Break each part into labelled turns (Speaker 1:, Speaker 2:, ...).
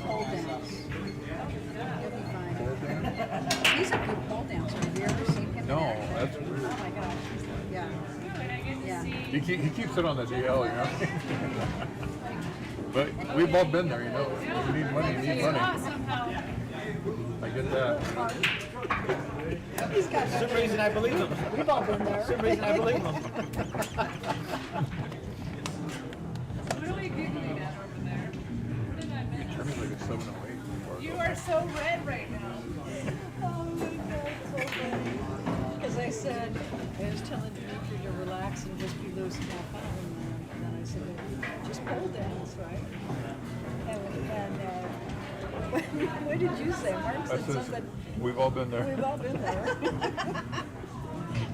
Speaker 1: pole dance. He'll be fine. He's a good pole dancer. Have you ever seen him? in
Speaker 2: No,
Speaker 1: action?
Speaker 2: that's weird.
Speaker 1: Oh my gosh. Yeah. Yeah.
Speaker 2: He keeps it on the DL, you know. But we've all been there, you know. If you need money, you need money. I get that.
Speaker 1: He's got
Speaker 3: For some reason I believe him.
Speaker 1: We've all been there.
Speaker 3: For some reason I believe him.
Speaker 4: What are we giggling at over there? What did I miss?
Speaker 2: Turns like a 708 before.
Speaker 4: You are so red right now.
Speaker 1: Oh my God, so funny. Because I said, I was telling Dimitri to relax and just be loose and have fun. And then I said, just pole dance, right? And what did you say? Mark said something.
Speaker 2: We've all been there.
Speaker 1: We've all been there.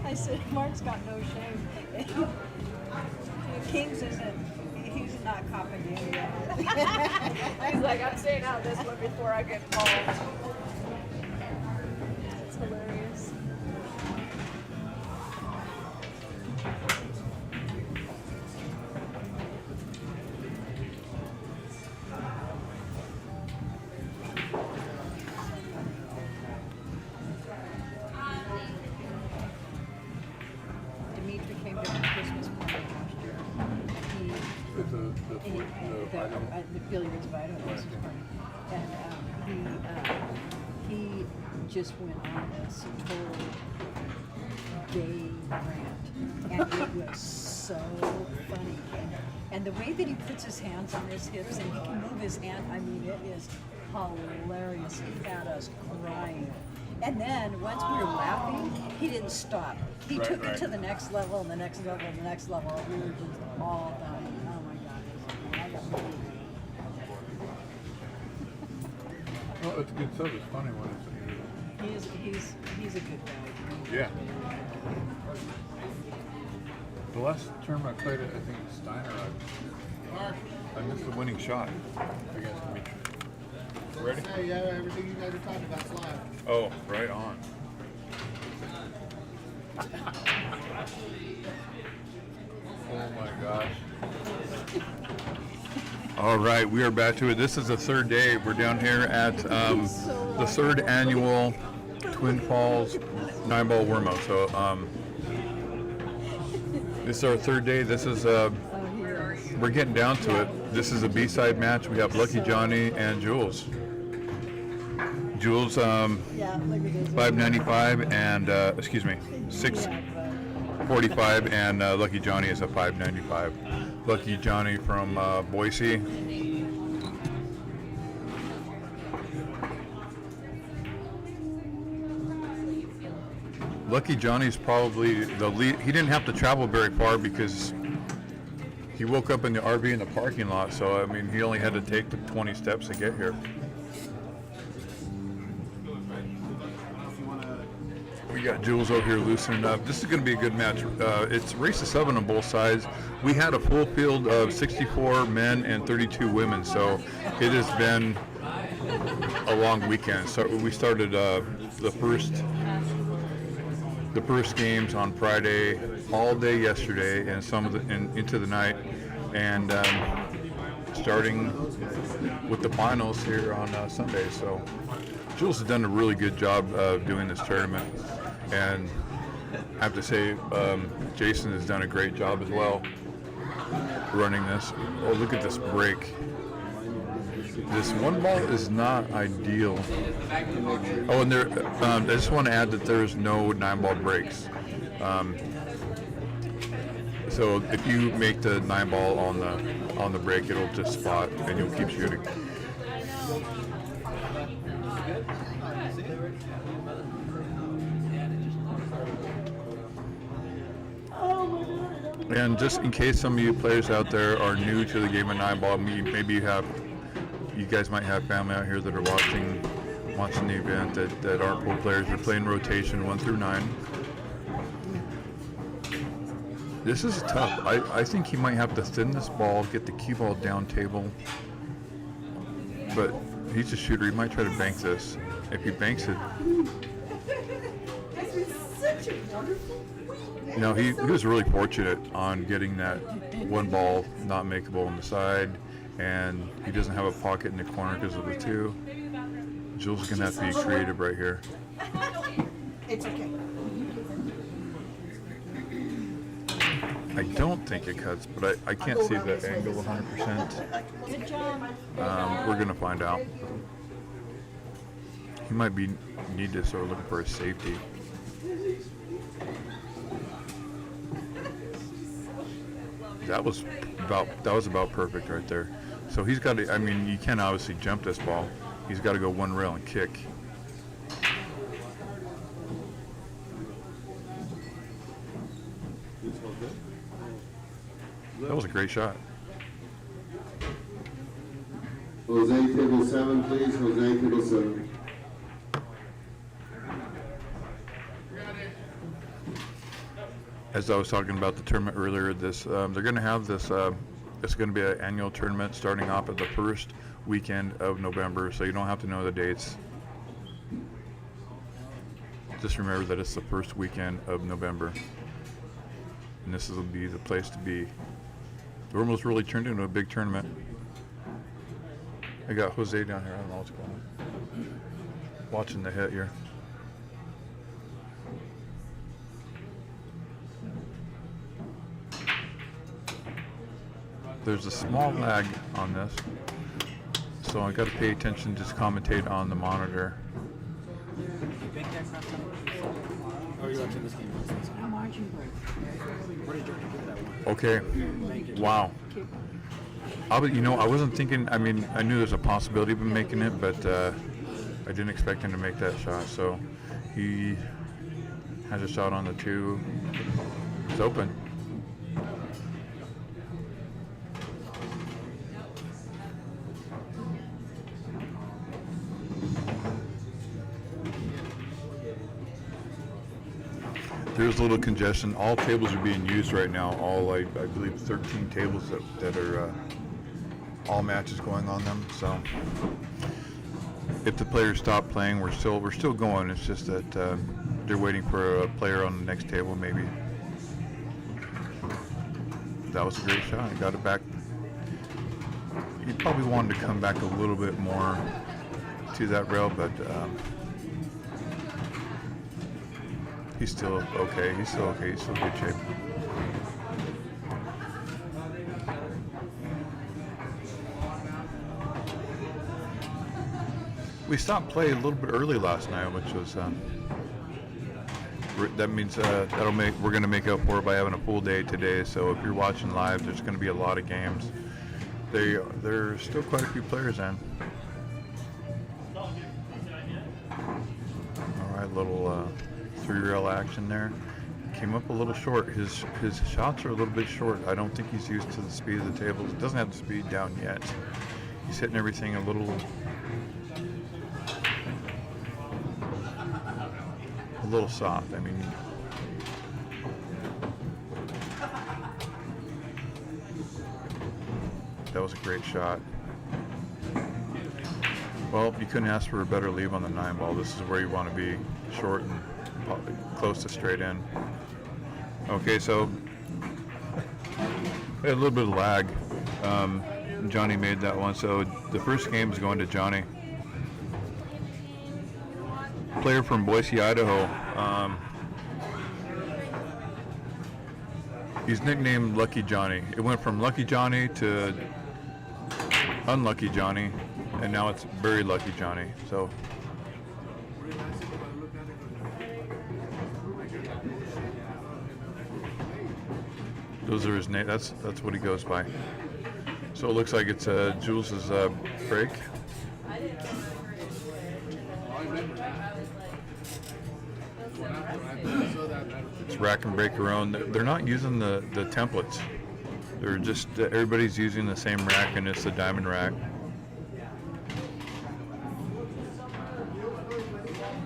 Speaker 1: I said, Mark's got no shame. Kings isn't, he's not copping you yet.
Speaker 4: He's like, I'm staying out this one before I get called.
Speaker 1: It's hilarious. Dimitri came to the Christmas party last year. The billiards Vito Christmas party. And he just went on this total gay rant. And it was so funny. And the way that he puts his hands on his hips and he can move his hand, I mean, it is hilarious. He had us crying. And then once we were laughing, he didn't stop. He took it to the next level and the next level and the next level. We were just all dying. Oh my God. I got moved.
Speaker 2: Well, it's good stuff. It's funny when it's.
Speaker 1: He's a good guy.
Speaker 2: Yeah. The last term I played it, I think it was Steiner. I missed the winning shot against Dimitri. Ready?
Speaker 3: Hey, yeah, everything you guys are talking about is live.
Speaker 2: Oh, right on. Oh my gosh. All right, we are back to it. This is the third day. We're down here at the third annual Twin Falls 9-ball Wormo. So this is our third day. This is we're getting down to it. This is a B-side match. We have Lucky Johnny and Jules. Jules,
Speaker 1: Yeah, look at this.
Speaker 2: 595 and excuse me, 645, and Lucky Johnny is a 595. Lucky Johnny from Boise. Lucky Johnny's probably the lead. He didn't have to travel very far because he woke up in the RV in the parking lot. So I mean, he only had to take the 20 steps to get here. We got Jules over here loosening up. This is going to be a good match. It's race to 7 on both sides. We had a full field of 64 men and 32 women, so it has been a long weekend. So we started the first games on Friday, all day yesterday, and some of the into the night, and starting with the finals here on Sunday. So Jules has done a really good job of doing this tournament. And I have to say, Jason has done a great job as well running this. Oh, look at this break. This one ball is not ideal. Oh, and there, I just want to add that there's no 9-ball breaks. So if you make the 9-ball on the break, it'll just spot and you'll keep shooting. And just in case some of you players out there are new to the game of 9-ball, maybe you guys might have family out here that are watching the event that aren't pro players. We're playing rotation 1 through 9. This is tough. I think he might have to thin this ball, get the cue ball down table. But he's a shooter. He might try to bank this. If he banks it,
Speaker 1: Such a wonderful
Speaker 2: you know, he was really fortunate on getting that one ball not makeable on the side. and he doesn't have a pocket in the corner because of the 2. Jules is gonna have to be creative right here.
Speaker 1: It's okay.
Speaker 2: I don't think it cuts, but I can't see the angle 100%.
Speaker 1: Good job.
Speaker 2: We're gonna find out. He might need to start looking for a safety. That was about perfect right there. So he's got to. I mean, you can't obviously jump this ball. He's got to go one rail and kick. That was a great shot.
Speaker 5: Jose, table 7, please. Jose, table 7.
Speaker 2: As I was talking about the tournament earlier, they're going to have this. It's going to be an annual tournament starting off at the first weekend of November, so you don't have to know the dates. Just remember that it's the first weekend of November, and this will be the place to be. Wormo's really turned into a big tournament. I got Jose down here. I don't know what's going on. Watching the hit here. There's a small lag on this, so I got to pay attention. Just commentate on the monitor.
Speaker 3: Or you watching this game?
Speaker 1: Margin break.
Speaker 3: What did you do that one?
Speaker 2: Okay. Wow. I wasn't thinking. I mean, I knew there's a possibility of him making it, but I didn't expect him to make that shot. So he has a shot on the 2. It's open. There's a little congestion. All tables are being used right now. All I believe 13 tables that are all matches going on them. So if the players stop playing, we're still going. It's just that they're waiting for a player on the next table maybe. That was a great shot. He got it back. He probably wanted to come back a little bit more to that rail, but he's still okay. He's still okay. He's still in good shape. We stopped play a little bit early last night, which was that means we're going to make up for it by having a full day today. So if you're watching live, there's going to be a lot of games. There's still quite a few players in. All right, little 3-rail action there. Came up a little short. His shots are a little bit short. I don't think he's used to the speed of the tables. It doesn't have the speed down yet. He's hitting everything a little soft. I mean, that was a great shot. Well, you couldn't ask for a better leave on the 9 ball. This is where you want to be, short and close to straight in. Okay, so we had a little bit of lag. Johnny made that one, so the first game is going to Johnny. Player from Boise, Idaho. He's nicknamed Lucky Johnny. It went from Lucky Johnny to Unlucky Johnny, and now it's Very Lucky Johnny. So those are his name. That's what he goes by. So it looks like it's Jules's break. It's rack and break your own. They're not using the templates. They're just everybody's using the same rack, and it's the diamond rack.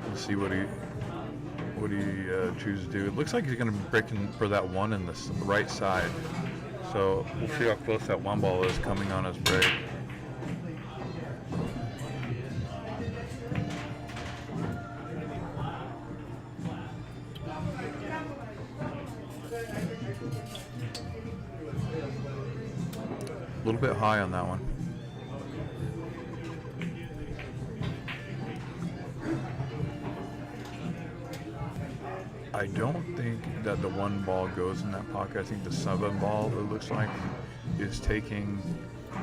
Speaker 2: Let's see what he chooses to do. It looks like he's going to be breaking for that 1 in the right side. So we'll see how close that 1 ball is coming on his break. A little bit high on that one. I don't think that the one ball goes in that pocket. I think the 7 ball, it looks like, is taking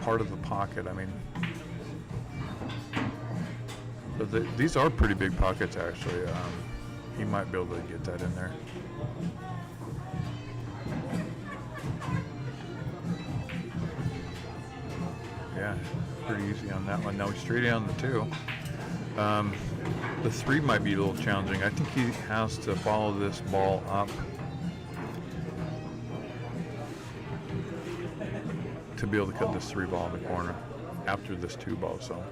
Speaker 2: part of the pocket. I mean, but these are pretty big pockets, actually. He might be able to get that in there. Yeah, pretty easy on that one. Now he's straight down the 2. The 3 might be a little challenging. I think he has to follow this ball up to be able to cut this 3 ball in the corner after this 2 ball. So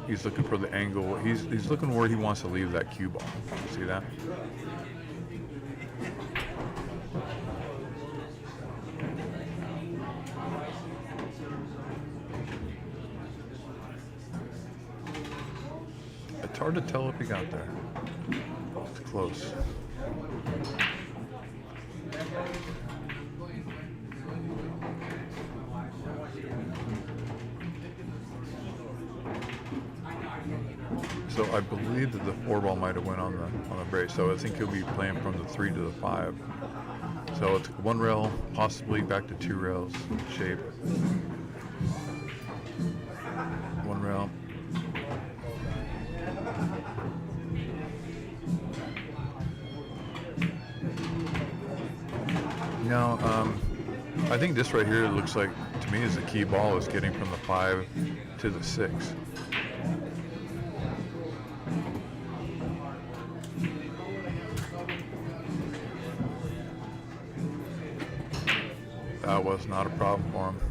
Speaker 2: he's looking for the angle. He's looking where he wants to leave that cue ball. See that? It's hard to tell if he got there. It's close. So I believe that the 4 ball might have went on the brace. So I think he'll be playing from the 3 to the 5. So it's 1 rail, possibly back to 2 rails shape. 1 rail. Now, I think this right here looks like, to me, is the key ball is getting from the 5 to the 6. That was not a problem for him.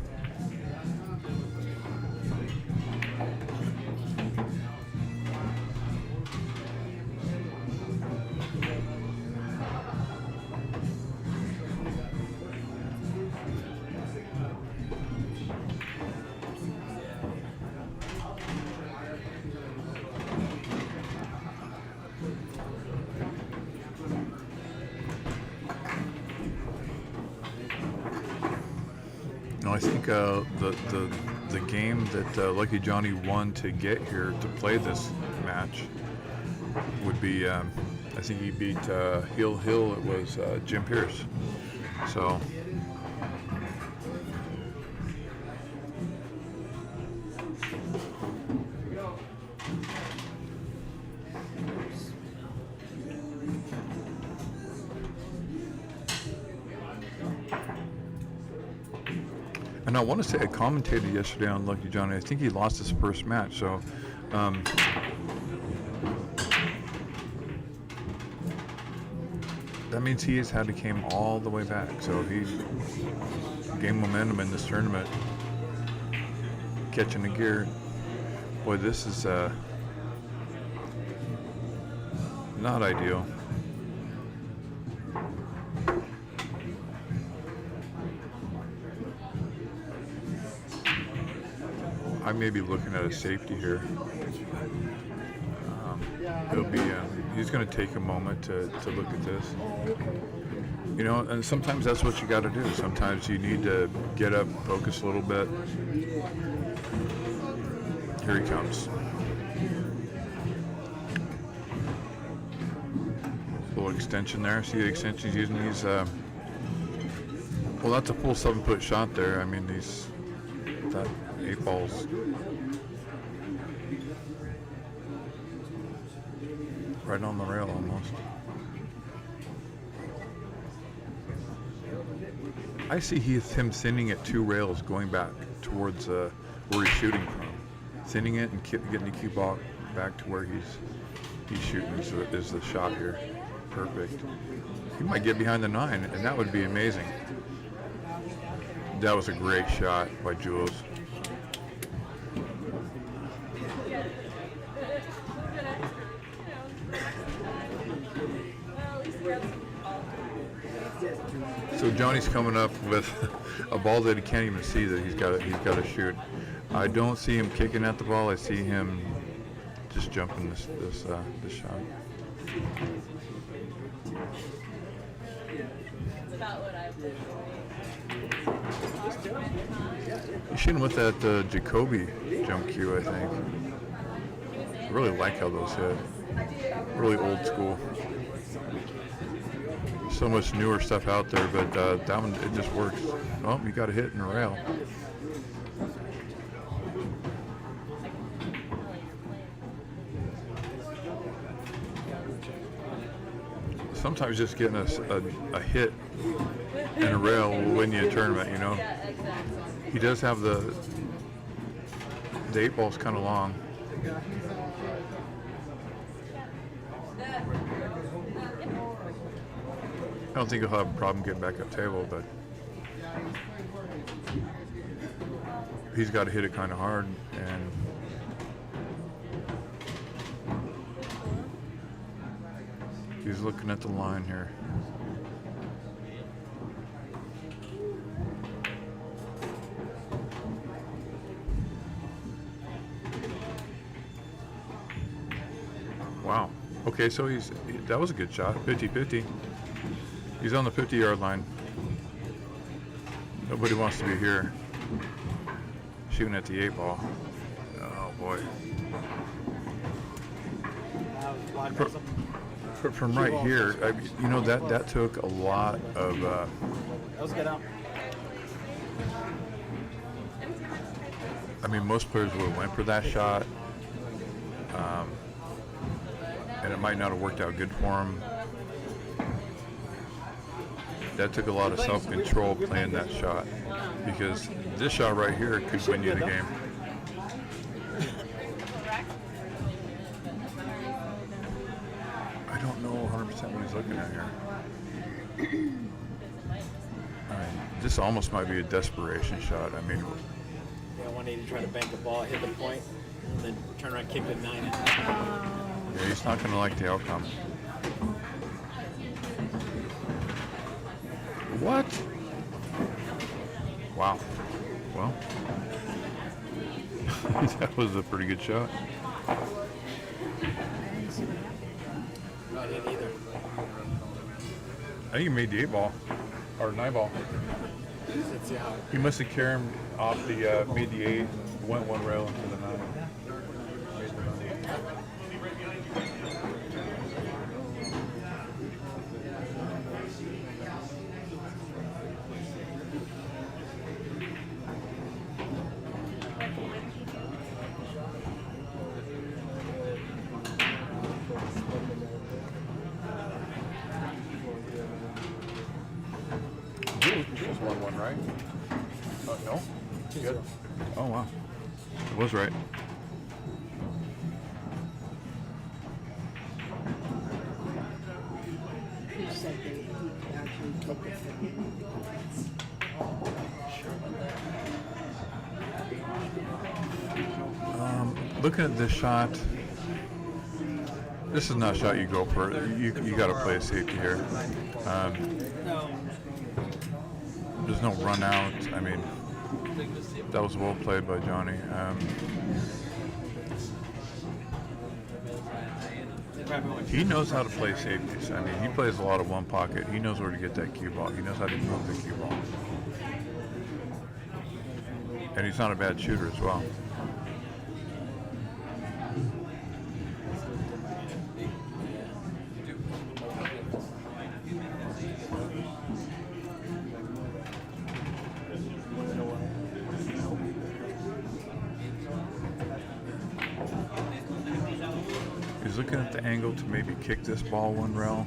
Speaker 2: No, I think the game that Lucky Johnny won to get here to play this match would be, I think he beat Hill. It was Jim Pierce. So and I want to say I commentated yesterday on Lucky Johnny. I think he lost his first match, so that means he has had to came all the way back. So he's gained momentum in this tournament, catching the gear. Boy, this is not ideal. I may be looking at a safety here. He'll be. He's going to take a moment to look at this. You know, and sometimes that's what you got to do. Sometimes you need to get up, focus a little bit. Here he comes. Little extension there. See the extension he's using? He's well, that's a full 7-foot shot there. I mean, that 8 balls right on the rail almost. I see him thinning at 2 rails going back towards where he's shooting from. Thinning it and getting the cue ball back to where he's shooting is the shot here. Perfect. He might get behind the 9, and that would be amazing. That was a great shot by Jules. So Johnny's coming up with a ball that he can't even see that he's got to shoot. I don't see him kicking at the ball. I see him just jumping this shot.
Speaker 4: It's about what I've been
Speaker 2: He's shooting with that Jacoby jump cue, I think. I really like how those hit. Really old school. So much newer stuff out there, but that one, it just works. Oh, you got a hit in a rail. Sometimes just getting a hit in a rail will win you a tournament, you know. He does have the 8-ball's kind of long. I don't think he'll have a problem getting back up table, but he's got to hit it kind of hard, and he's looking at the line here. Wow. Okay, so that was a good shot. 50-50. He's on the 50-yard line. Nobody wants to be here shooting at the 8-ball. Oh boy. From right here, you know, that took a lot of.
Speaker 3: That was a good out.
Speaker 2: I mean, most players would have went for that shot, and it might not have worked out good for him. That took a lot of self-control playing that shot, because this shot right here could win you the game. I don't know 100% what he's looking at here. I mean, this almost might be a desperation shot. I mean,
Speaker 3: Yeah, 180 trying to bank the ball, hit the point, and then turn around, kick it 9.
Speaker 2: yeah, he's not going to like the outcome. What? Wow. Well, that was a pretty good shot.
Speaker 3: Not hit either.
Speaker 2: I think he made the 8-ball or 9-ball.
Speaker 3: Let's see how.
Speaker 2: He must have carried him off the made the 8, went one rail into the 9. This was 1-1, right? No? Good. Oh, wow. It was right.
Speaker 1: He said that he actually took it from him.
Speaker 2: Looking at this shot, this is not a shot you go for. You got to play a safety here. There's no run out. I mean, that was well played by Johnny. He knows how to play safeties. I mean, he plays a lot of one pocket. He knows where to get that cue ball. He knows how to move the cue ball. And he's not a bad shooter as well. He's looking at the angle to maybe kick this ball one rail.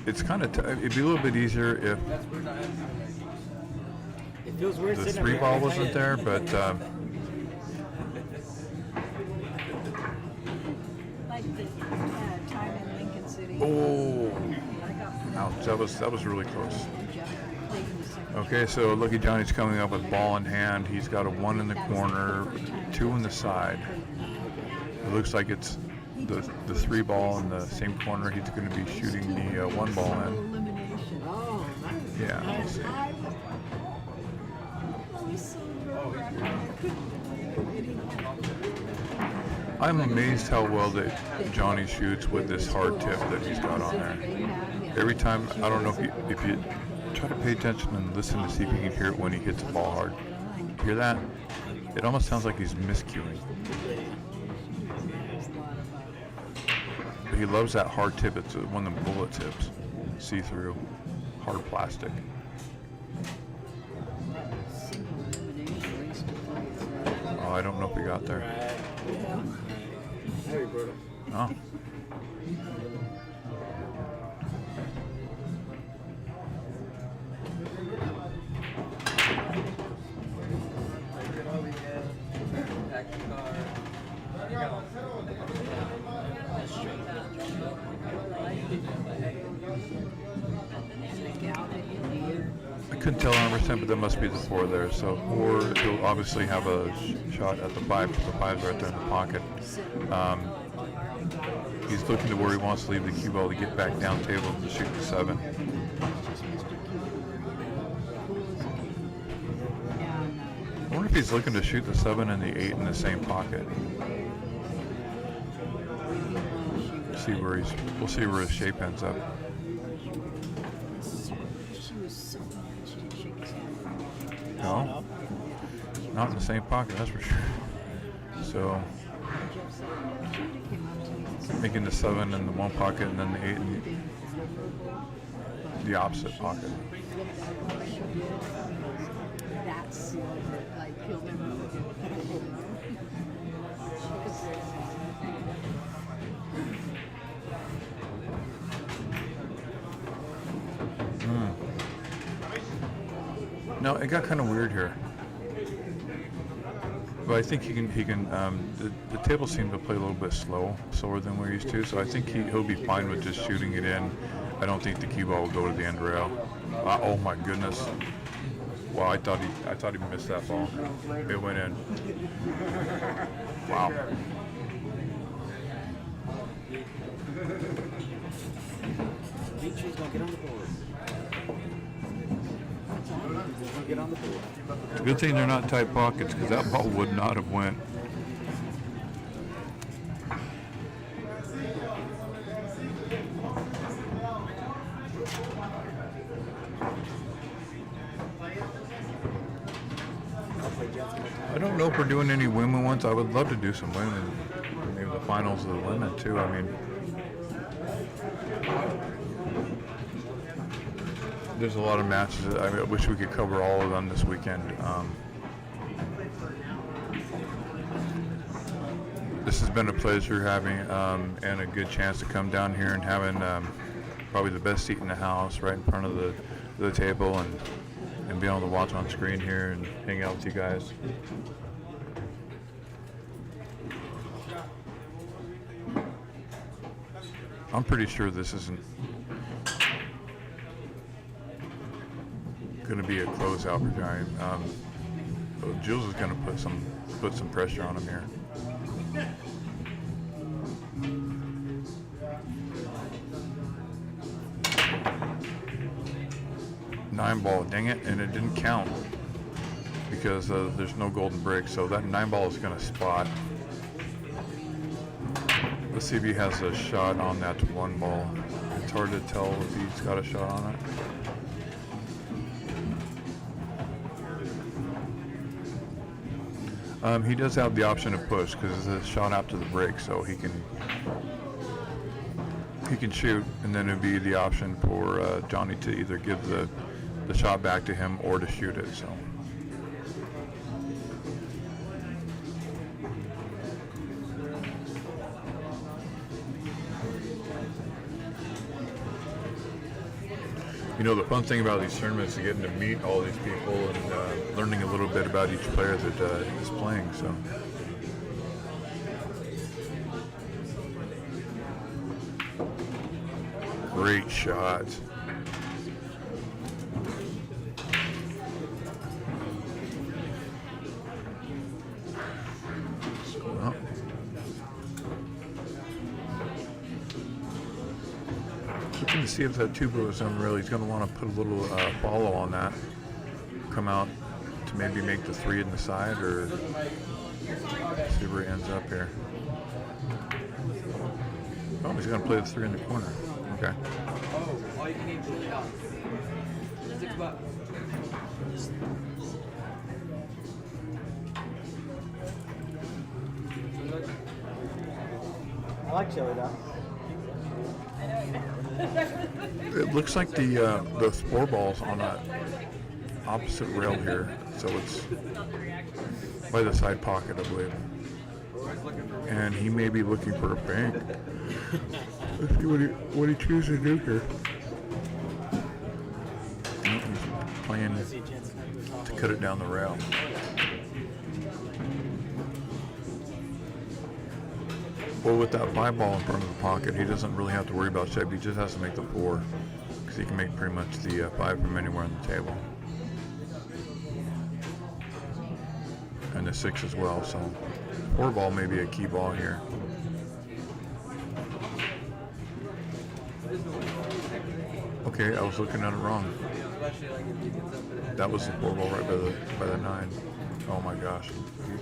Speaker 2: It's kind of it'd be a little bit easier if
Speaker 3: It feels weird
Speaker 2: the
Speaker 3: sitting
Speaker 2: 3-ball wasn't there, but
Speaker 1: Like the time in Lincoln City.
Speaker 2: oh,
Speaker 1: I got
Speaker 2: ouch! That was really close.
Speaker 1: Jeff played in the second.
Speaker 2: Okay, so Lucky Johnny's coming up with ball in hand. He's got a 1 in the corner, 2 in the side. It looks like it's the 3-ball in the same corner. He's going to be shooting the 1-ball in.
Speaker 1: Elimination. Oh, nice.
Speaker 2: Yeah, let's see. I'm amazed how well that Johnny shoots with this hard tip that he's got on there. Every time, I don't know if you try to pay attention and listen to see if you can hear it when he hits the ball hard. Hear that? It almost sounds like he's miscuing. But he loves that hard tip. It's one of the bullet tips, see-through, hard plastic.
Speaker 1: Single elimination race to play.
Speaker 2: Oh, I don't know if we got there.
Speaker 3: Right. Yeah. Very brutal.
Speaker 2: Oh. I couldn't tell 100%, but that must be the 4 there. So, or he'll obviously have a shot at the 5, because the 5's right there in the pocket. He's looking to where he wants to leave the cue ball to get back down table to shoot the 7. I wonder if he's looking to shoot the 7 and the 8 in the same pocket. See where he's. We'll see where his shape ends up. No, not in the same pocket, that's for sure. So, making the 7 in the one pocket and then the 8 in the opposite pocket.
Speaker 1: That's like he'll never
Speaker 2: No, it got kind of weird here. But I think he can. The table seemed to play a little bit slower than we're used to. So I think he'll be fine with just shooting it in. I don't think the cue ball will go to the end rail. Oh my goodness! Wow, I thought he missed that ball. It went in. Wow.
Speaker 3: Dimitri's gonna get on the board. He's gonna get on the board.
Speaker 2: It's a good thing they're not tight pockets, because that ball would not have went. I don't know if we're doing any women ones. I would love to do some women. Maybe the finals of the women too. I mean, there's a lot of matches. I wish we could cover all of them this weekend. This has been a pleasure having and a good chance to come down here and having probably the best seat in the house, right in front of the table, and be able to watch on screen here and hang out with you guys. I'm pretty sure this isn't going to be a closeout for Giant. Jules is going to put some pressure on him here. Nine ball, dang it, and it didn't count because there's no golden brick, so that 9 ball is going to spot. Let's see if he has a shot on that 1 ball. It's hard to tell if he's got a shot on it. He does have the option to push because it's a shot out to the brick, so he can shoot, and then it'd be the option for Johnny to either give the shot back to him or to shoot it. So. You know, the fun thing about these tournaments is getting to meet all these people and learning a little bit about each player that is playing. So. Great shot. Well. Looking to see if that 2 goes unreal. He's going to want to put a little follow on that. Come out to maybe make the 3 in the side, or see where he ends up here. Oh, he's going to play the 3 in the corner. Okay.
Speaker 6: Oh, all you can eat really hot. $6.
Speaker 3: I like chili though.
Speaker 2: It looks like the four ball's on a opposite rail here, so it's by the side pocket, I believe. And he may be looking for a bank. Let's see what he chooses to do here. He's playing to cut it down the rail. Well, with that 5 ball in front of the pocket, he doesn't really have to worry about shape. He just has to make the 4, because he can make pretty much the 5 from anywhere on the table. And the 6 as well, so 4 ball may be a key ball here. Okay, I was looking at it wrong. That was the 4 ball right by the 9. Oh my gosh,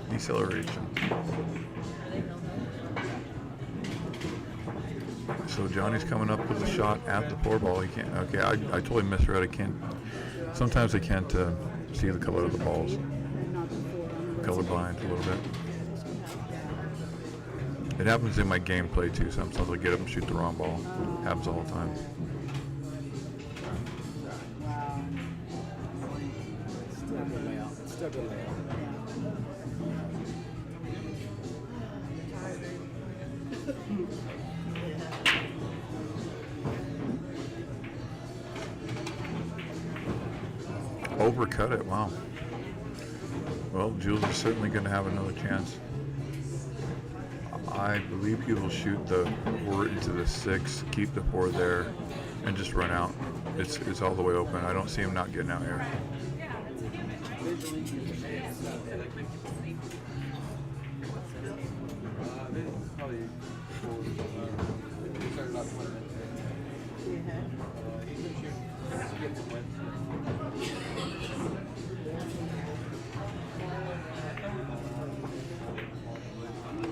Speaker 2: deceleration. So Johnny's coming up with a shot at the 4 ball. He can't. Okay, I totally misread. I can't. Sometimes I can't see the color of the balls. Colorblind a little bit. It happens in my gameplay too. Sometimes I get up and shoot the wrong ball. Happens all the time.
Speaker 3: Still a good layout. Still a good layout.
Speaker 2: Overcut it. Wow. Well, Jules is certainly going to have another chance. I believe he will shoot the 4 into the 6, keep the 4 there, and just run out. It's all the way open. I don't see him not getting out here.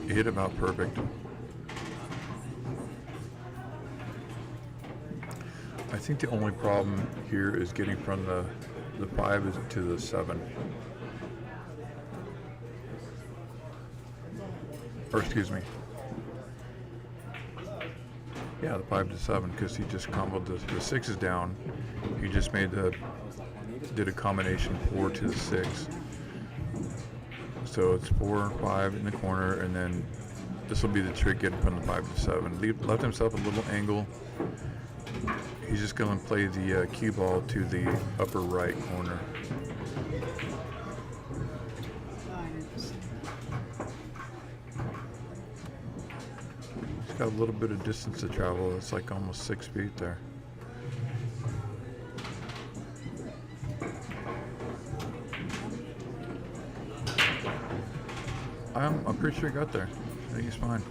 Speaker 2: He hit about perfect. I think the only problem here is getting from the 5 to the 7. Or excuse me. Yeah, the 5 to 7, because he just comboed the 6 is down. He just did a combination 4 to the 6. So it's 4, 5 in the corner, and then this will be the trick, getting from the 5 to 7. Left himself a little angle. He's just going to play the cue ball to the upper right corner. He's got a little bit of distance to travel. It's like almost 6 feet there. I'm pretty sure he got there. I think he's fine.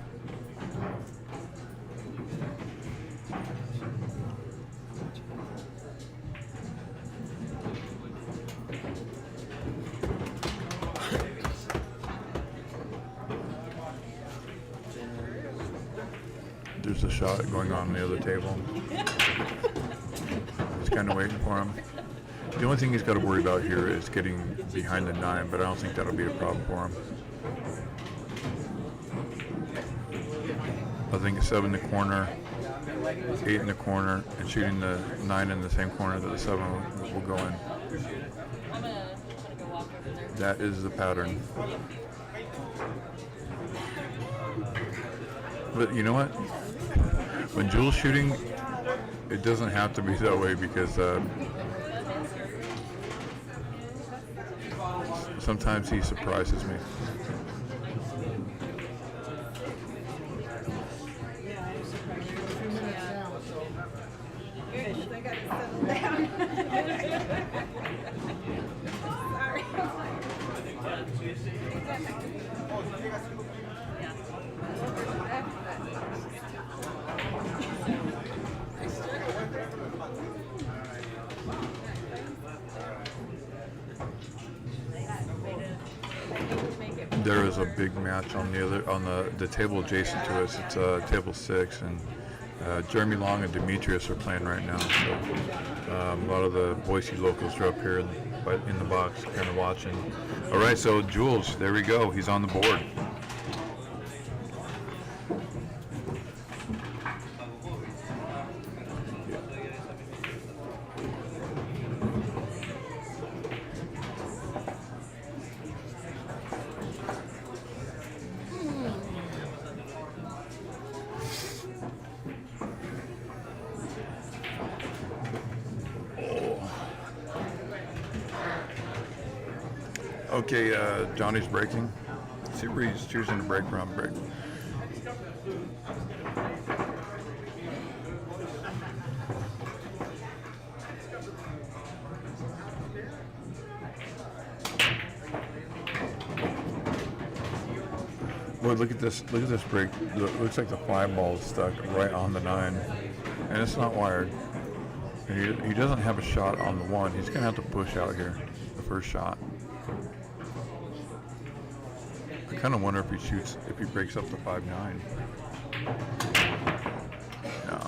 Speaker 2: There's a shot going on the other table. He's kind of waiting for him. The only thing he's got to worry about here is getting behind the 9, but I don't think that'll be a problem for him. I think a 7 in the corner, 8 in the corner, and shooting the 9 in the same corner that the 7 will go in. That is the pattern. But you know what? When Jules shooting, it doesn't have to be that way, because sometimes he surprises me.
Speaker 7: I got to settle down. Sorry.
Speaker 2: There is a big match on the table adjacent to us. It's table 6, and Jeremy Long and Demetrius are playing right now. So a lot of the Boise locals are up here in the box, kind of watching. All right, so Jules, there we go. He's on the board. Okay, Johnny's braking. See where he's choosing to brake around brake. Boy, look at this! Look at this brake. Looks like the 5 ball is stuck right on the 9, and it's not wired. And he doesn't have a shot on the 1. He's gonna have to push out here, the first shot. I kind of wonder if he breaks up the 5-9. No.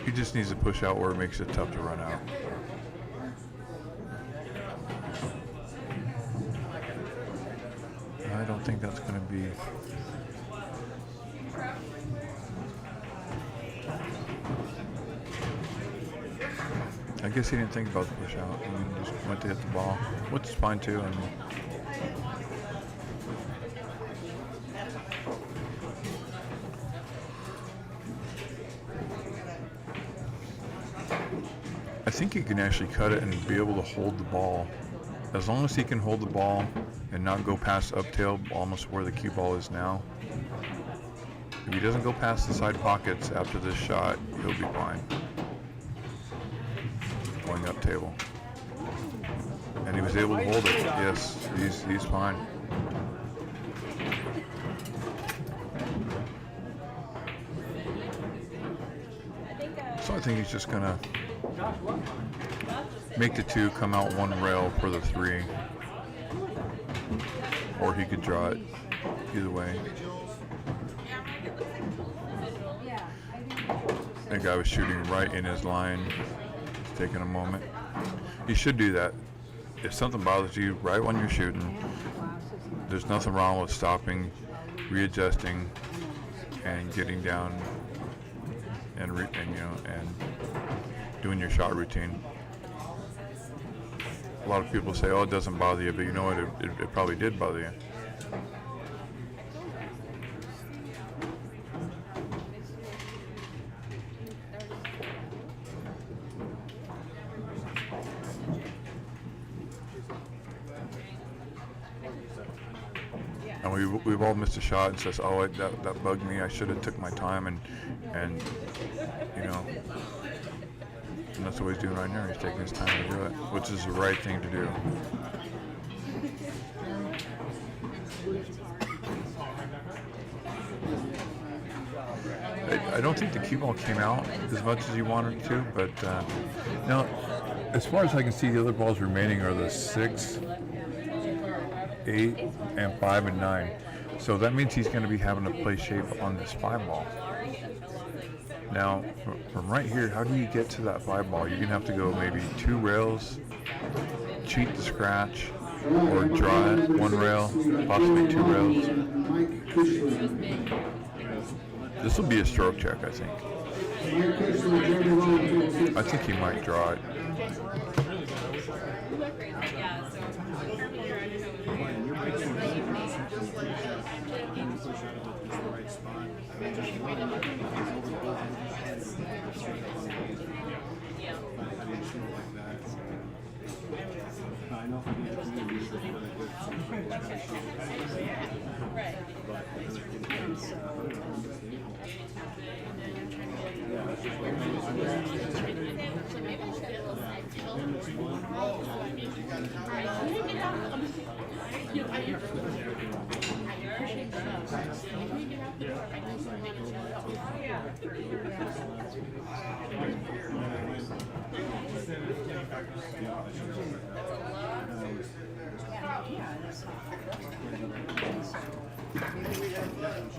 Speaker 2: He just needs to push out where it makes it tough to run out. I don't think that's going to be. I guess he didn't think about the push out. He just went to hit the ball, which is fine too. I think he can actually cut it and be able to hold the ball. As long as he can hold the ball and not go past uptail, almost where the cue ball is now. If he doesn't go past the side pockets after this shot, he'll be fine. Going up table. And he was able to hold it. Yes, he's fine. So I think he's just gonna make the 2 come out 1 rail for the 3. Or he could draw it either way. That guy was shooting right in his line. It's taking a moment. You should do that. If something bothers you right when you're shooting, there's nothing wrong with stopping, readjusting, and getting down and doing your shot routine. A lot of people say, "Oh, it doesn't bother you," but you know what? It probably did bother you. And we've all missed a shot and says, "Oh, that bugged me. I should have took my time and you know." And that's what he's doing right now. He's taking his time to do it, which is the right thing to do. I don't think the cue ball came out as much as he wanted to, but now, as far as I can see, the other balls remaining are the 6, 8, and 5 and 9. So that means he's going to be having to play shape on this 5 ball. Now, from right here, how do you get to that 5 ball? You're going to have to go maybe 2 rails, cheat the scratch, or draw it 1 rail, possibly 2 rails. This will be a stroke check, I think. I think he might draw it.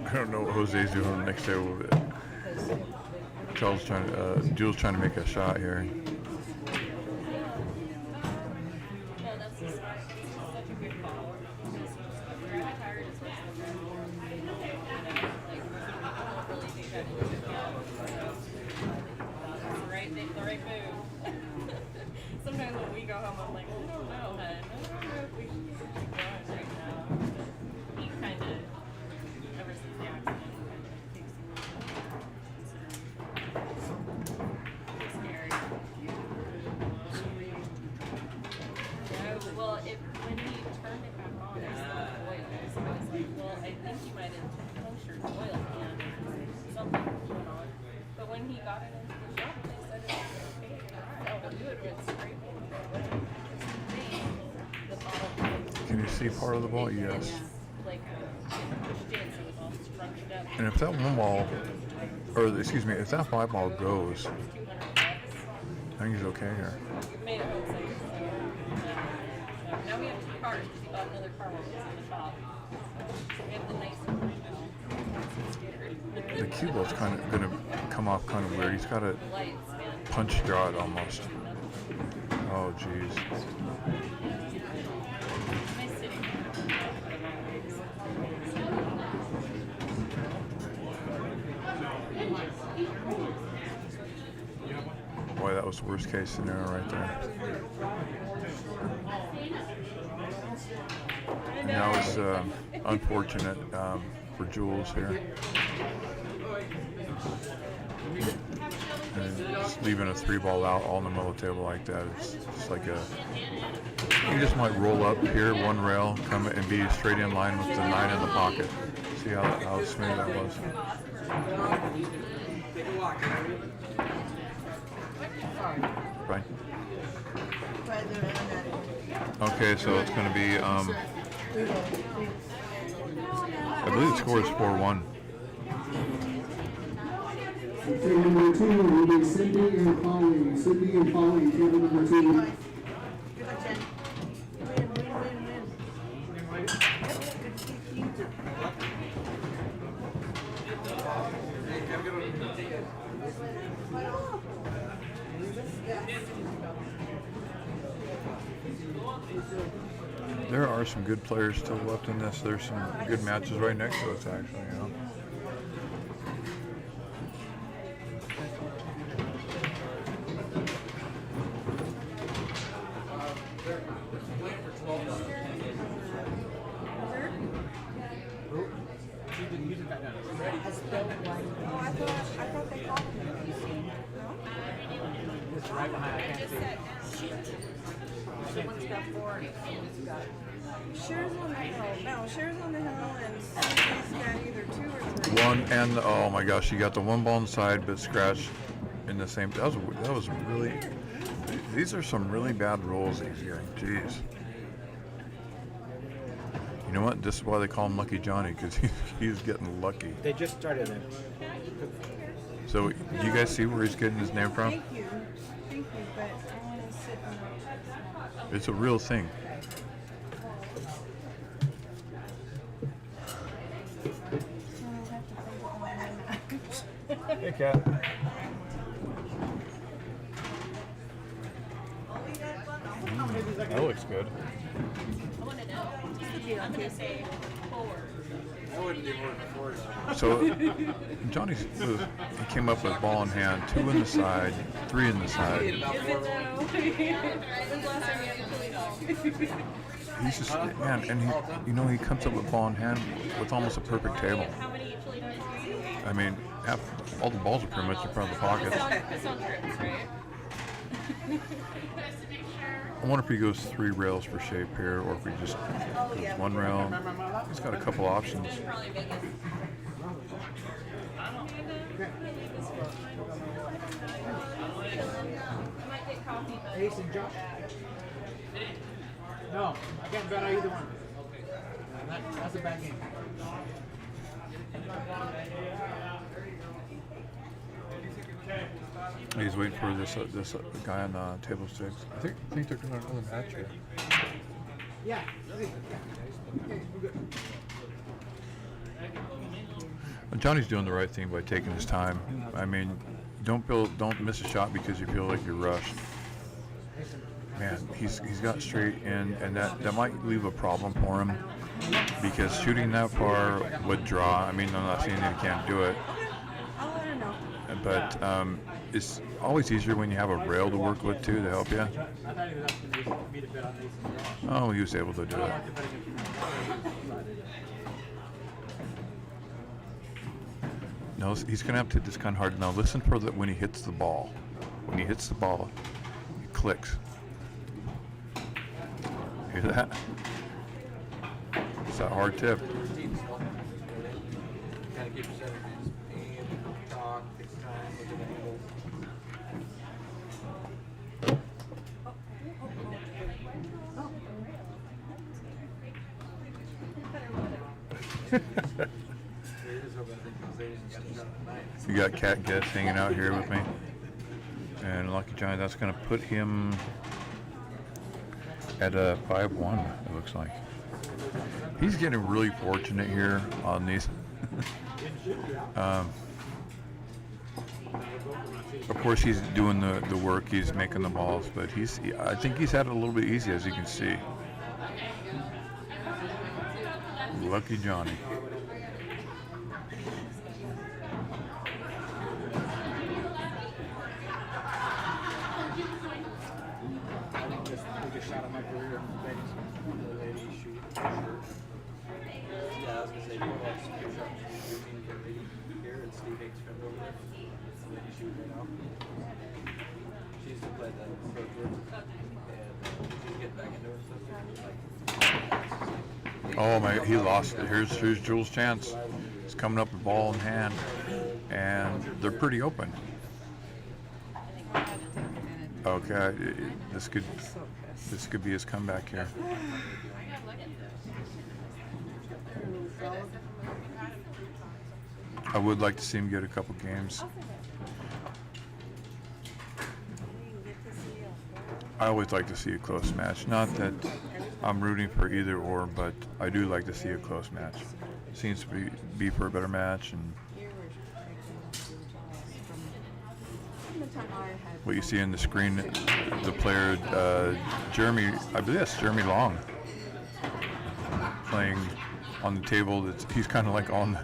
Speaker 2: I don't know what Jose's doing the next table, but Jules trying to make a shot here.
Speaker 4: Sometimes when we go home, I'm like, I don't know, hun. I don't know if we should keep going right now. He kind of, ever since the accident, takes some consideration. It's scary. when he turned it back on, I saw the oil. So I was like, well, I think you might have punctured the oil can or something going on. But when he got it into the shop, they said it was okay. All the fluid went straight into the oil. The bottle,
Speaker 2: Can you see part of the ball? Yes.
Speaker 4: like, pushed in, so it was all scrunched up.
Speaker 2: And if that one ball, or excuse me, if that 5 ball goes,
Speaker 4: 200 bucks.
Speaker 2: I think he's okay here.
Speaker 4: Made it look like so. Now we have 2 cars because he bought another car while he was in the shop. So we have the nicer one now.
Speaker 2: The cue ball's kind of gonna come off kind of weird. He's got to
Speaker 4: The lights and
Speaker 2: punch draw it almost. Oh, jeez.
Speaker 4: nice sitting.
Speaker 2: Boy, that was the worst case scenario right there. And that was unfortunate for Jules here. And just leaving a 3 ball out all in the middle of the table like that, it's just like a, you just might roll up here, 1 rail, come and be straight in line with the 9 in the pocket. See how smooth that was.
Speaker 6: Take a walk.
Speaker 2: Right. Okay, so it's going to be, I believe the score is 4-1.
Speaker 5: Table number 2 will be Cindy and Polly. Cindy and Polly, table number 2.
Speaker 7: Good luck, Jen. Win.
Speaker 2: There are some good players still left in this. There's some good matches right next to us, actually, you know.
Speaker 7: Oh, I thought they called him.
Speaker 6: It's right behind. I can't see it.
Speaker 7: Cher's on the hill. No, Cher's on the hill, and Cindy's got either 2 or 3.
Speaker 2: One and oh my gosh, you got the 1 ball inside, but scratch in the same. That was really. These are some really bad rolls he's getting. Jeez. You know what? This is why they call him Lucky Johnny, because he's getting lucky.
Speaker 3: They just started it.
Speaker 2: So you guys see where he's getting his name from?
Speaker 7: Thank you, but I want to sit in the...
Speaker 2: It's a real thing. Hey, Kat. That looks good.
Speaker 4: I want to know. I'm going to say forward.
Speaker 3: I wouldn't do more than 4.
Speaker 2: So Johnny came up with ball in hand, 2 in the side, 3 in the side.
Speaker 4: Is it though? When's the last time you had a chili dog?
Speaker 2: He's just man, and he comes up with ball in hand with almost a perfect table.
Speaker 4: How many chili dogs do you eat?
Speaker 2: I mean, all the balls are pretty much in front of the pockets.
Speaker 4: It's on trips, right?
Speaker 2: I wonder if he goes 3 rails for shape here, or if he just goes 1 rail. He's got a couple options.
Speaker 4: Probably Vegas. I might get coffee, but
Speaker 6: Ace and Josh. No, I can't bet on either one. That's a bad game.
Speaker 2: He's waiting for this guy on the table sticks. I think they're doing another match here.
Speaker 6: Yeah. Okay, we're good.
Speaker 2: Johnny's doing the right thing by taking his time. I mean, don't miss a shot because you feel like you're rushed. Man, he's got straight in, and that might leave a problem for him because shooting that far would draw. I mean, I'm not saying that he can't do it,
Speaker 7: I'll let her know.
Speaker 2: but it's always easier when you have a rail to work with too to help you.
Speaker 6: I thought he was asking me to bet on Ace and Josh.
Speaker 2: Oh, he was able to do it. No, he's going to have to hit this kind of hard. Now listen for that when he hits the ball. When he hits the ball, it clicks. Hear that? It's that hard tip.
Speaker 6: Kind of keep your center. Aim, talk, fix time, look at the angles.
Speaker 2: You got Cat Guest hanging out here with me. And Lucky Johnny, that's going to put him at a 5-1, it looks like. He's getting really fortunate here on these. Of course, he's doing the work. He's making the balls, but I think he's had it a little bit easy, as you can see. Lucky Johnny.
Speaker 6: Biggest shot of my career. The lady shoot. Yeah, I was gonna say, you watch your shot shooting the lady here and Steve Hicks from over there. The lady shoot right now. She used to play the pro tour, and she's getting back into it. So
Speaker 2: Oh my! He lost it. Here's Jules' chance. He's coming up with ball in hand, and they're pretty open. Okay, this could be his comeback here. I would like to see him get a couple games. I always like to see a close match. Not that I'm rooting for either or, but I do like to see a close match. Seems to be for a better match, and what you see on the screen, the player Jeremy, I believe that's Jeremy Long, playing on the table. He's kind of like on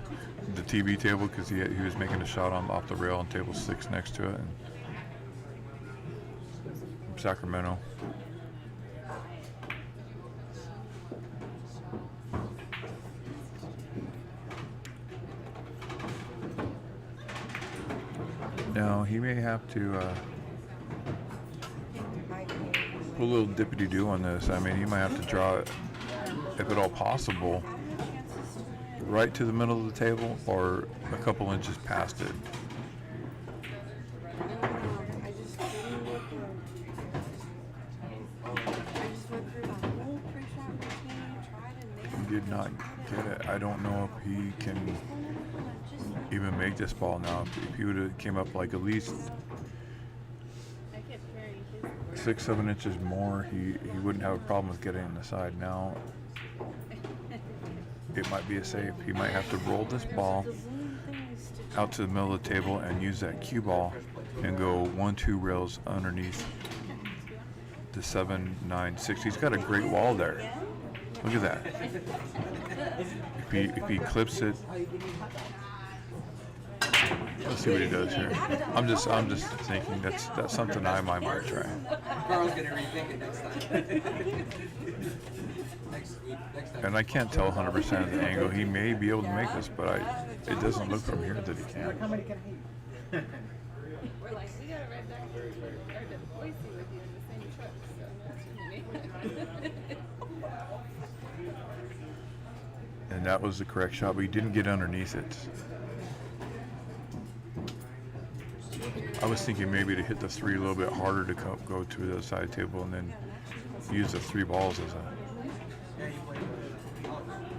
Speaker 2: the TV table because he was making a shot off the rail on table 6 next to it. And from Sacramento. Now he may have to put a little dippity-doo on this. I mean, he might have to draw it, if at all possible, right to the middle of the table or a couple inches past it. He did not get it. I don't know if he can even make this ball now. If he would have came up like at least 6-7 inches more, he wouldn't have a problem with getting on the side. Now it might be a save. He might have to roll this ball out to the middle of the table and use that cue ball and go 1-2 rails underneath the 7-9-6. He's got a great wall there. Look at that. If he clips it. Let's see what he does here. I'm just thinking that's something I might try.
Speaker 6: Carl's gonna rethink it next time. Next time.
Speaker 2: And I can't tell 100% of the angle. He may be able to make this, but it doesn't look from here that he can.
Speaker 4: We're like, we got it right back to Boise with you in the same truck, so that's
Speaker 2: And that was the correct shot, but he didn't get underneath it. I was thinking maybe to hit the 3 a little bit harder to go to the side table and then use the 3 balls as a...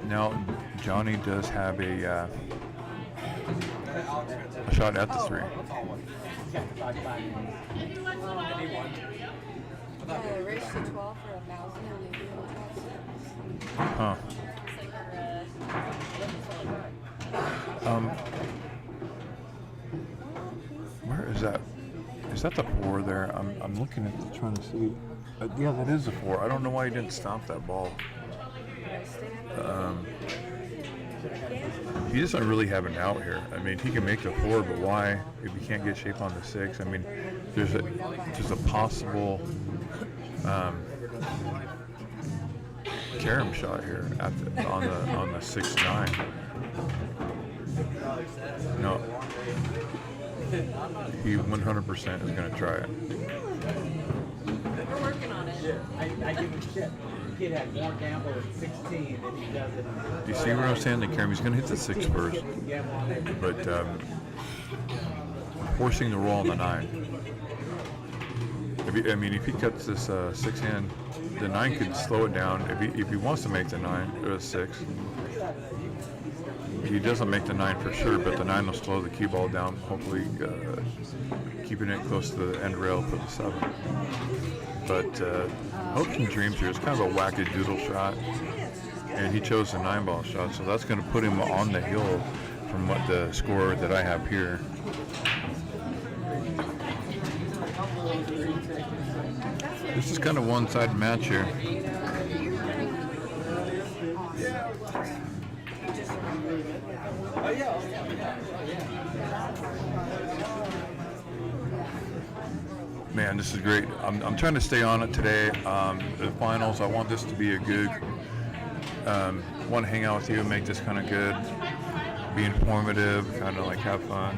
Speaker 2: Now, Johnny does have a shot at the 3.
Speaker 7: Race to 12 for 1,000 and they do it.
Speaker 2: Huh. Where is that? Is that the 4 there? I'm looking at trying to see. Yeah, that is the 4. I don't know why he didn't stop that ball. He doesn't really have an out here. I mean, he can make the 4, but why if he can't get shape on the 6? I mean, there's a possible carom shot here on the 6-9. No, he 100% is going to try it.
Speaker 4: We're working on it.
Speaker 6: I give him shit. kid had more gamble at 16 than he does at.
Speaker 2: Do you see what I'm saying? The camera, he's going to hit the 6 first,
Speaker 6: Gamble on it.
Speaker 2: but forcing the roll on the 9. If he cuts this 6 hand, the 9 could slow it down. If he wants to make the 9 or the 6, he doesn't make the 9 for sure, but the 9 will slow the cue ball down, hopefully keeping it close to the end rail for the 7. But hopes and dreams here. It's kind of a wackadoodle shot, and he chose the 9 ball shot, so that's going to put him on the hill from what the score that I have here. This is kind of one-sided match here. Man, this is great. I'm trying to stay on it today. The finals, I want this to be a good, want to hang out with you and make this kind of good, be informative, kind of like have fun.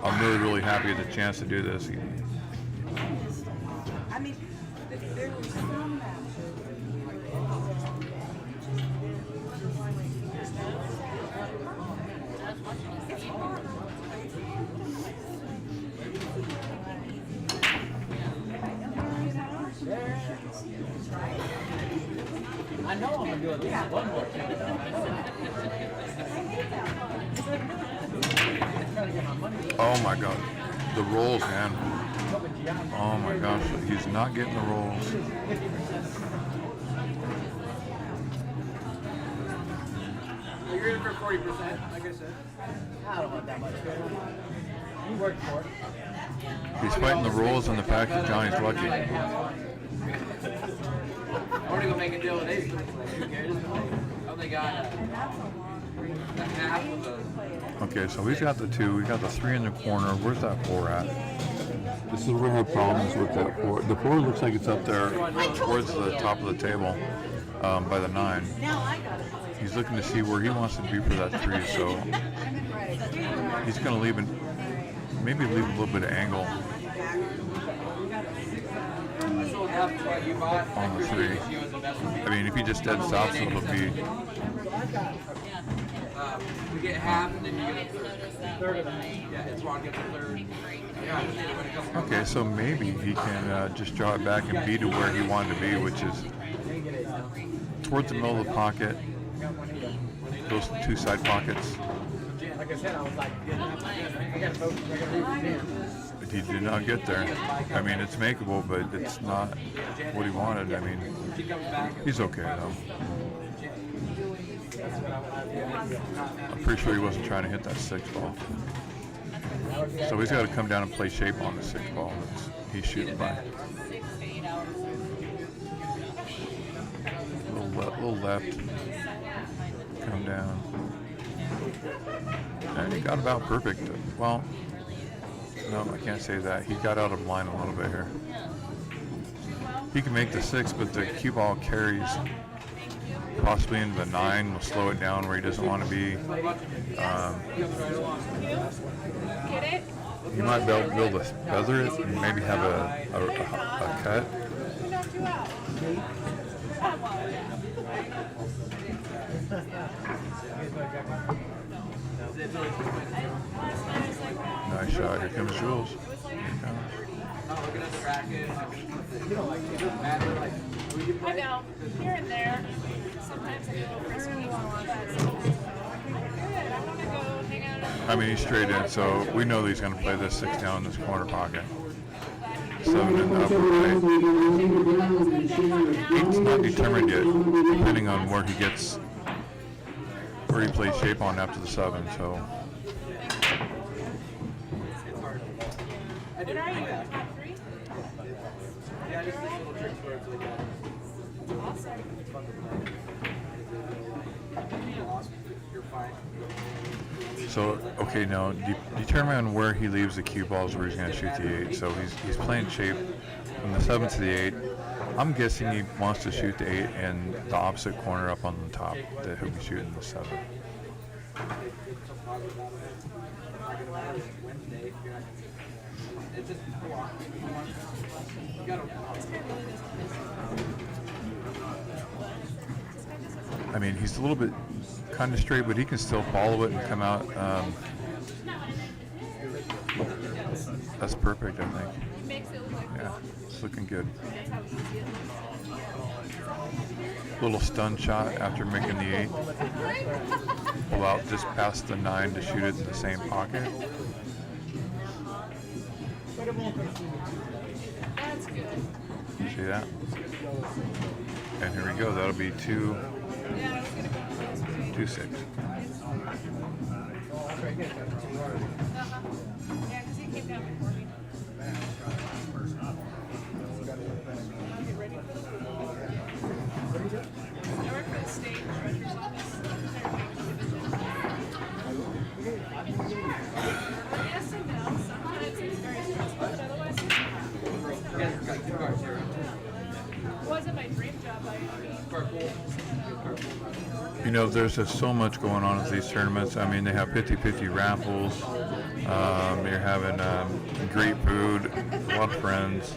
Speaker 2: I'm really happy at the chance to do this.
Speaker 7: I mean, there were some
Speaker 6: I know I'm gonna do at least one more thing.
Speaker 2: Oh my God, the rolls, man. Oh my gosh, he's not getting the rolls.
Speaker 6: You're in for 40%, like I said. I don't want that much. You worked for it.
Speaker 2: He's fighting the rolls and the fact that Johnny's lucky.
Speaker 6: I want to go make a deal with Ace. Who cares? I only got half of the.
Speaker 2: Okay, so he's got the 2, we got the 3 in the corner. Where's that 4 at? This is where we have problems with that 4. The 4 looks like it's up there towards the top of the table by the 9. He's looking to see where he wants to be for that 3, so he's going to leave it, maybe leave a little bit of angle on the 3. I mean, if he just dead stops, it'll be.
Speaker 6: We get half, and then you get a third of that. Yeah, it's Ron gets a third. Yeah, I just need to win a couple.
Speaker 2: Okay, so maybe he can just draw it back and be to where he wanted to be, which is towards the middle of the pocket, those 2 side pockets.
Speaker 6: Like I said, I was like, I got to vote. I got to root for him.
Speaker 2: But he did not get there. I mean, it's makeable, but it's not what he wanted. I mean, he's okay though. I'm pretty sure he wasn't trying to hit that 6 ball. So he's got to come down and play shape on the 6 ball that he's shooting by. Little left. Come down. And he got about perfect. Well, no, I can't say that. He got out of line a little bit here. He can make the 6, but the cue ball carries possibly into the 9. Will slow it down where he doesn't want to be. He might be able to feather it and maybe have a cut. Nice shot. Here comes Jules. Here he comes.
Speaker 4: I know, here and there. Sometimes I get a little frisky. Good. I want to go hang out.
Speaker 2: I mean, he's straight in, so we know that he's going to play this 6 down in this corner pocket. 7 in the upper right. He's not determined yet, depending on where he gets, where he plays shape on after the 7. So.
Speaker 4: What are you, top 3?
Speaker 6: Yeah, just this little trick where it's like
Speaker 4: Awesome.
Speaker 6: it's fun to play. You're fine.
Speaker 2: So, okay, now determine where he leaves the cue balls where he's going to shoot the 8. So he's playing shape from the 7 to the 8. I'm guessing he wants to shoot the 8 in the opposite corner up on the top that he'll be shooting the 7.
Speaker 6: It's just a lot. You gotta.
Speaker 2: I mean, he's a little bit kind of straight, but he can still follow it and come out. That's perfect, I think.
Speaker 4: Makes it look like
Speaker 2: Yeah, it's looking good.
Speaker 4: that's how easy it looks.
Speaker 2: Little stun shot after making the 8. Pull out just past the 9 to shoot it in the same pocket.
Speaker 4: That's good.
Speaker 2: See that? And here we go. That'll be 2,
Speaker 4: Yeah, I was gonna go yesterday.
Speaker 2: 2-6.
Speaker 4: Yeah, because he came down before me. I'll get ready for the food. I work for the state treasurer's office. Yes and no. Sometimes it's very stressful, but otherwise it's not.
Speaker 6: You guys got 2 cars here.
Speaker 4: It wasn't my dream job by any means.
Speaker 2: You know, there's just so much going on at these tournaments. I mean, they have 50-50 raffles. You're having great food, a lot of friends,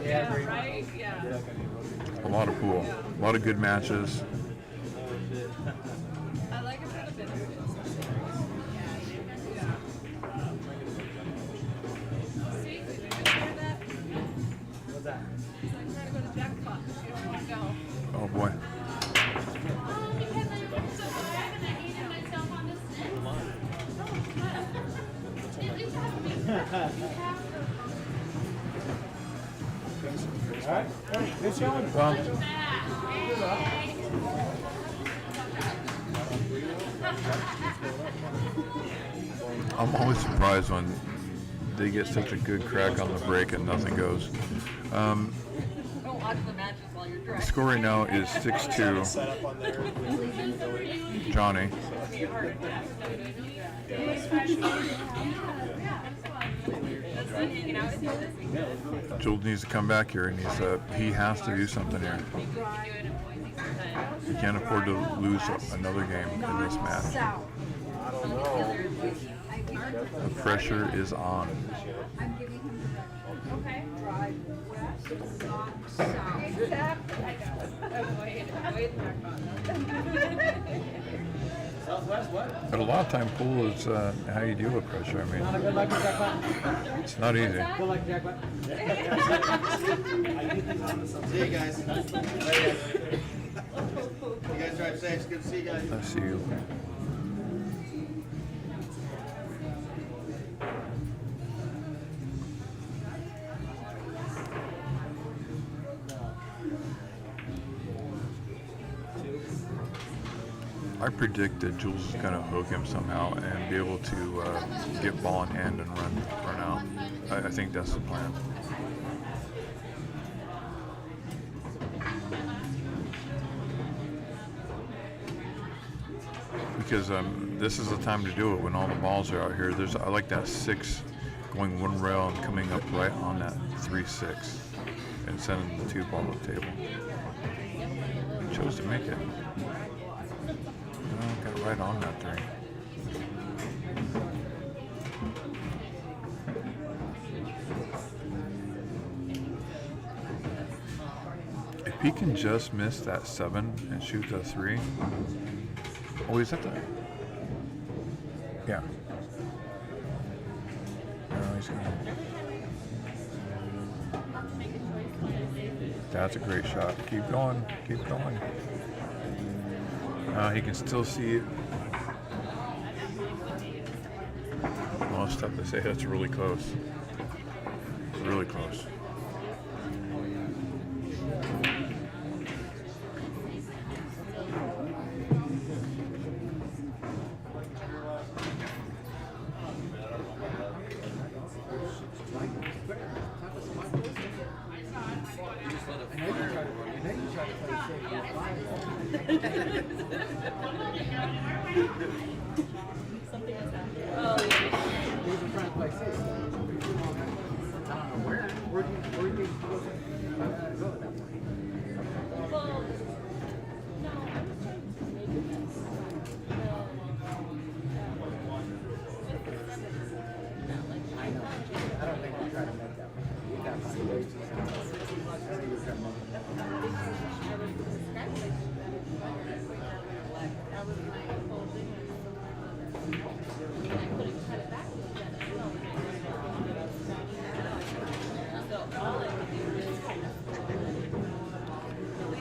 Speaker 4: Yeah, right? Yeah.
Speaker 2: a lot of pool, a lot of good matches.
Speaker 4: I like it for the benefits. See, did you just hear that?
Speaker 6: What's that?
Speaker 4: It's like trying to go to jackpot. You don't want to go.
Speaker 2: Oh boy.
Speaker 8: Because I'm so tired and I hated myself on this sit. It has to be. You have to.
Speaker 2: Well, I'm always surprised when they get such a good crack on the break and nothing goes.
Speaker 9: Don't watch the matches while you're
Speaker 2: The
Speaker 9: driving.
Speaker 2: score right now is 6-2. Johnny. Jules needs to come back here, and he has to do something here. He can't afford to lose another game in this match. The pressure is on.
Speaker 1: I'm giving him directions.
Speaker 4: Okay.
Speaker 1: Drive west, not south.
Speaker 4: Exactly. I know. I'm way in the background.
Speaker 6: Southwest what?
Speaker 2: But a lot of time pool is how you deal with pressure. I mean,
Speaker 6: Good luck with jackpot.
Speaker 2: it's not easy.
Speaker 6: Good luck, jackpot.
Speaker 10: See you guys. You guys drive safe. It's good to see you guys.
Speaker 2: I see you. I predict that Jules is going to hook him somehow and be able to get ball in hand and run out. I think that's the plan. Because this is the time to do it when all the balls are out here. I like that 6 going one rail and coming up right on that 3-6 and sending the 2 ball to the table. He chose to make it. Got right on that thing. If he can just miss that 7 and shoot the 3. Oh, he's at the. Yeah. No, he's gonna. That's a great shot. Keep going. Keep going. He can still see it. Well, it's tough to say. That's really close. Really close.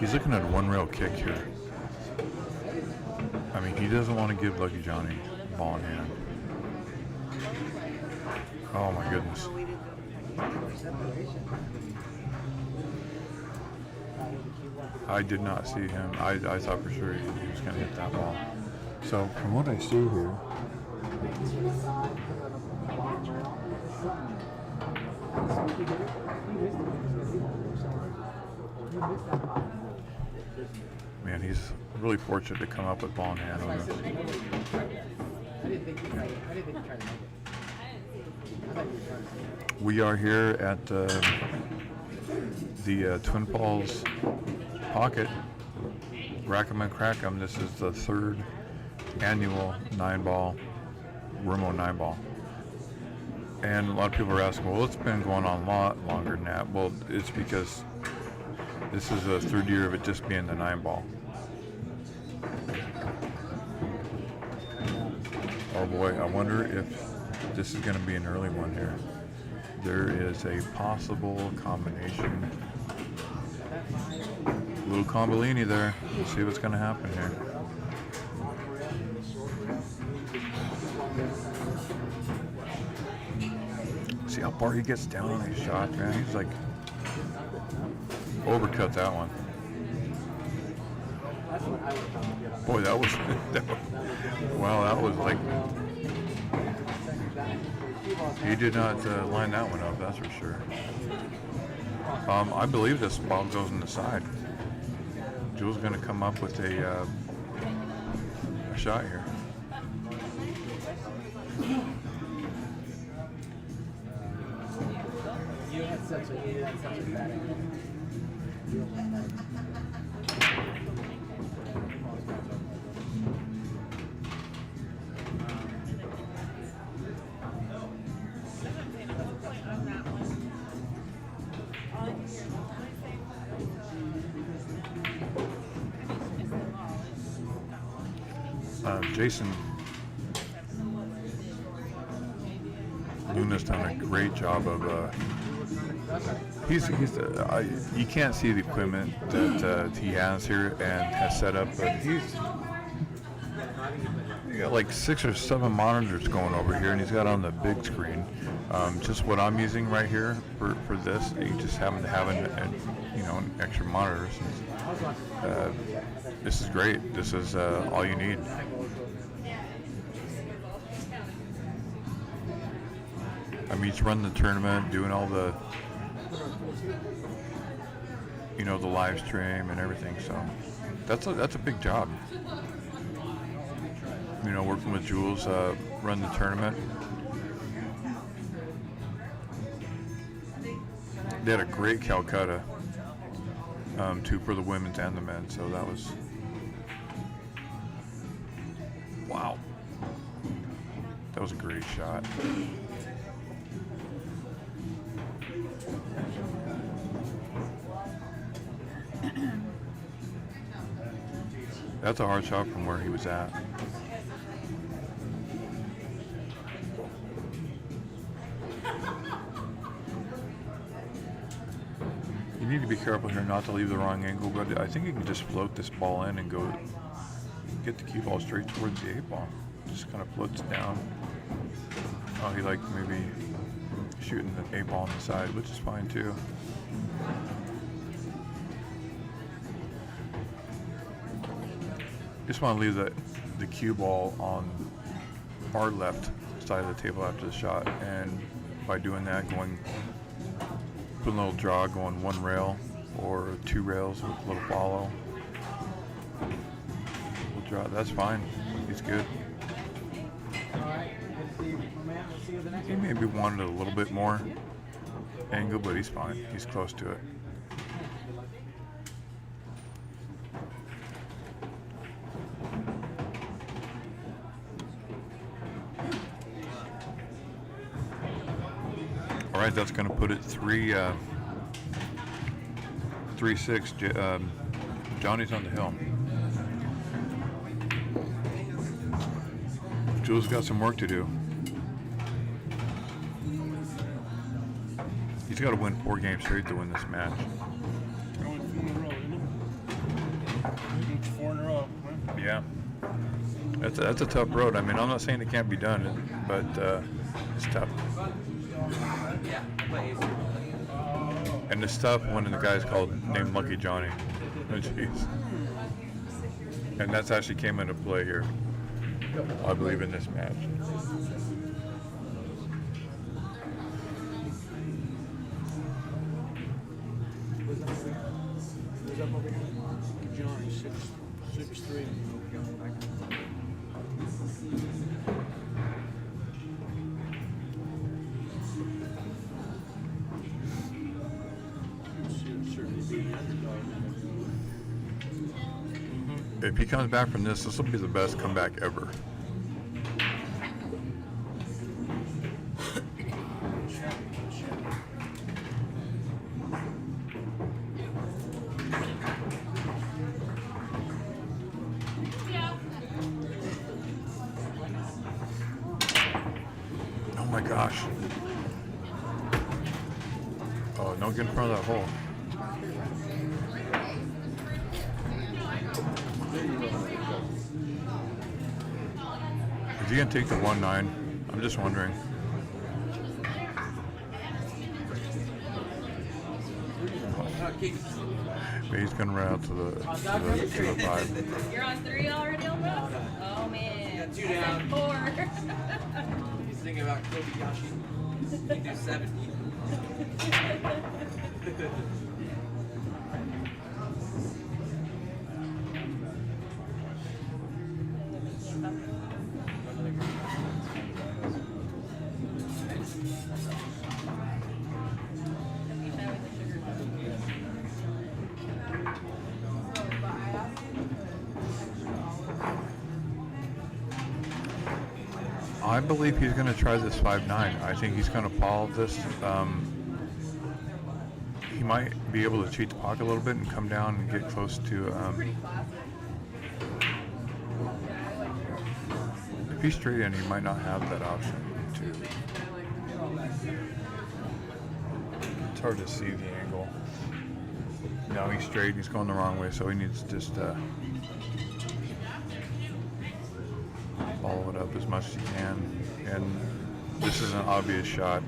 Speaker 2: He's looking at a one rail kick here. I mean, he doesn't want to give Lucky Johnny ball in hand. Oh my goodness. I did not see him. I thought for sure he was going to hit that ball. So from what I see here, man, he's really fortunate to come up with ball in hand on this. We are here at the Twin Falls Pocket Rack 'em and Crack 'em. This is the 3rd annual 9-ball Wormo 9-ball. And a lot of people are asking, well, it's been going on a lot longer than that. Well, it's because this is the 3rd year of it just being the 9-ball. Oh boy, I wonder if this is going to be an early one here. There is a possible combination. Little Combolini there. Let's see what's going to happen here. See how far he gets down on his shot, man. He's like overcut that one. Boy, that was wow. That was like he did not line that one up. That's for sure. I believe this ball goes in the side. Jules going to come up with a shot here.
Speaker 6: You had such a bad angle.
Speaker 2: Jason Luna's done a great job of you can't see the equipment that he has here and has set up, but he's got like 6 or 7 monitors going over here, and he's got on the big screen. Just what I'm using right here for this, you just happen to have an extra monitor. This is great. This is all you need. I mean, he's running the tournament, doing all the, the live stream and everything. So that's a big job. Working with Jules, run the tournament. They had a great Calcutta, too, for the women's and the men. So that was, wow. That was a great shot. That's a hard shot from where he was at. You need to be careful here not to leave the wrong angle, but I think you can just float this ball in and go get the cue ball straight towards the 8-ball. Just kind of floats down. Oh, he like maybe shooting the 8-ball on the side, which is fine too. Just want to leave the cue ball on our left side of the table after the shot, and by doing that, putting a little draw, going 1 rail or 2 rails with a little follow. We'll draw. That's fine. He's good.
Speaker 6: All right, good to see you, my man. We'll see you the next
Speaker 2: He maybe wanted a little bit more angle, but he's fine. He's close to it. All right, that's going to put it 3-6. Johnny's on the hill. Jules got some work to do. He's got to win 4 games straight to win this match.
Speaker 3: Each 4 in a row.
Speaker 2: Yeah. That's a tough road. I mean, I'm not saying it can't be done, but it's tough.
Speaker 6: Yeah, I play ace.
Speaker 2: And it's tough when the guy's called named Lucky Johnny. Oh, jeez. And that's actually came into play here, I believe, in this match.
Speaker 3: Who's up over here? Johnny, 6'3". Certainly be the underdog.
Speaker 2: If he comes back from this will be the best comeback ever. Oh my gosh. Oh, don't get in front of that hole. Is he gonna take the 1-9? I'm just wondering. But he's gonna run out to the 5.
Speaker 4: You're on 3 already, almost? Oh man.
Speaker 6: Got 2 down.
Speaker 4: 4.
Speaker 6: He's thinking about Kobayashi. You do 70.
Speaker 2: I believe he's going to try this 5-9. I think he's going to follow this. He might be able to cheat the pocket a little bit and come down and get close to. If he's straight in, he might not have that option too. It's hard to see the angle. No, he's straight. He's going the wrong way, so he needs to just follow it up as much as he can. And this is an obvious shot.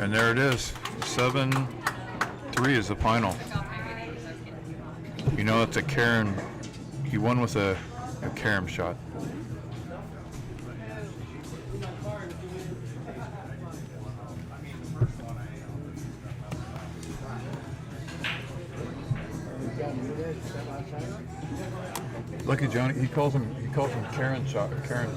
Speaker 2: And there it is. 7-3 is the final. You know, it's a Karen. He won with a Karen shot. Lucky Johnny. He calls him Karen shot. Karen.